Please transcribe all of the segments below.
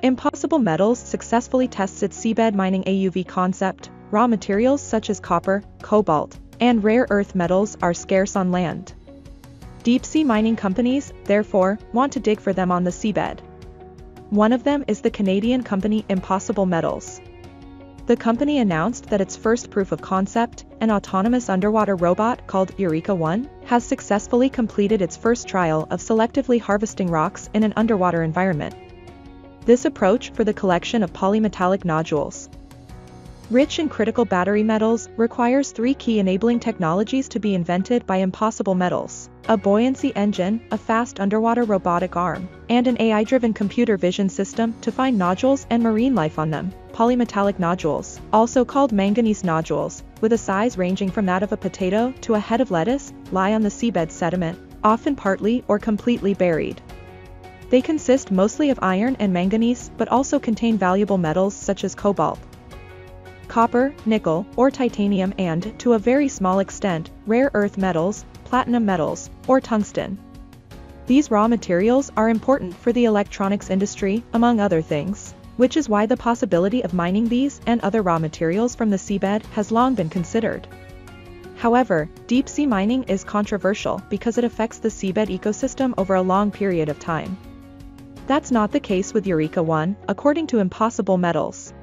Impossible Metals successfully tests its seabed mining AUV concept. Raw materials such as copper, cobalt, and rare earth metals are scarce on land. Deep-sea mining companies, therefore, want to dig for them on the seabed. One of them is the Canadian company Impossible Metals. The company announced that its first proof of concept, an autonomous underwater robot called Eureka 1, has successfully completed its first trial of selectively harvesting rocks in an underwater environment. This approach for the collection of polymetallic nodules, rich in critical battery metals, requires three key enabling technologies to be invented by Impossible Metals: a buoyancy engine, a fast underwater robotic arm, and an AI-driven computer vision system to find nodules and marine life on them. Polymetallic nodules, also called manganese nodules, with a size ranging from that of a potato to a head of lettuce, lie on the seabed sediment, often partly or completely buried. They consist mostly of iron and manganese, but also contain valuable metals such as cobalt, copper, nickel, or titanium and, to a very small extent, rare earth metals, platinum metals, or tungsten. These raw materials are important for the electronics industry, among other things, which is why the possibility of mining these and other raw materials from the seabed has long been considered. However, deep-sea mining is controversial because it affects the seabed ecosystem over a long period of time. That's not the case with Eureka 1, according to Impossible Metals.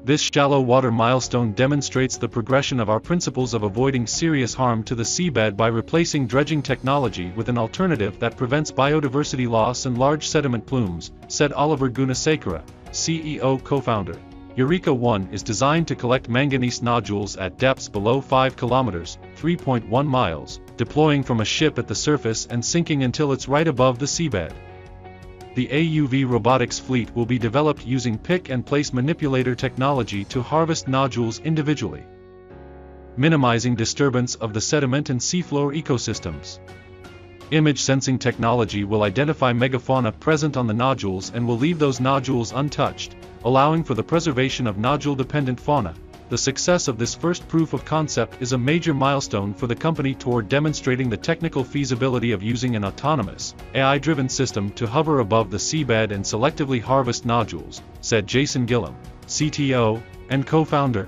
This shallow water milestone demonstrates the progression of our principles of avoiding serious harm to the seabed by replacing dredging technology with an alternative that prevents biodiversity loss and large sediment plumes, said Oliver Gunasekara, CEO co-founder. Eureka 1 is designed to collect manganese nodules at depths below 5 kilometers, 3.1 miles, deploying from a ship at the surface and sinking until it's right above the seabed. The AUV robotics fleet will be developed using pick-and-place manipulator technology to harvest nodules individually, minimizing disturbance of the sediment and seafloor ecosystems. Image sensing technology will identify megafauna present on the nodules and will leave those nodules untouched, allowing for the preservation of nodule-dependent fauna. The success of this first proof of concept is a major milestone for the company toward demonstrating the technical feasibility of using an autonomous, AI-driven system to hover above the seabed and selectively harvest nodules, said Jason Gillum, CTO and co-founder.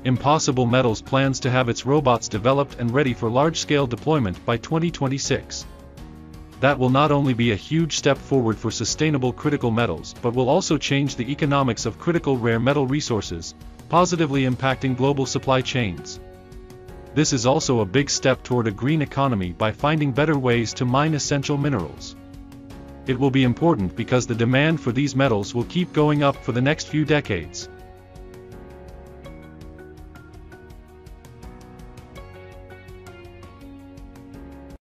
Impossible Metals plans to have its robots developed and ready for large-scale deployment by 2026. That will not only be a huge step forward for sustainable critical metals but will also change the economics of critical rare metal resources, positively impacting global supply chains. This is also a big step toward a green economy by finding better ways to mine essential minerals. It will be important because the demand for these metals will keep going up for the next few decades.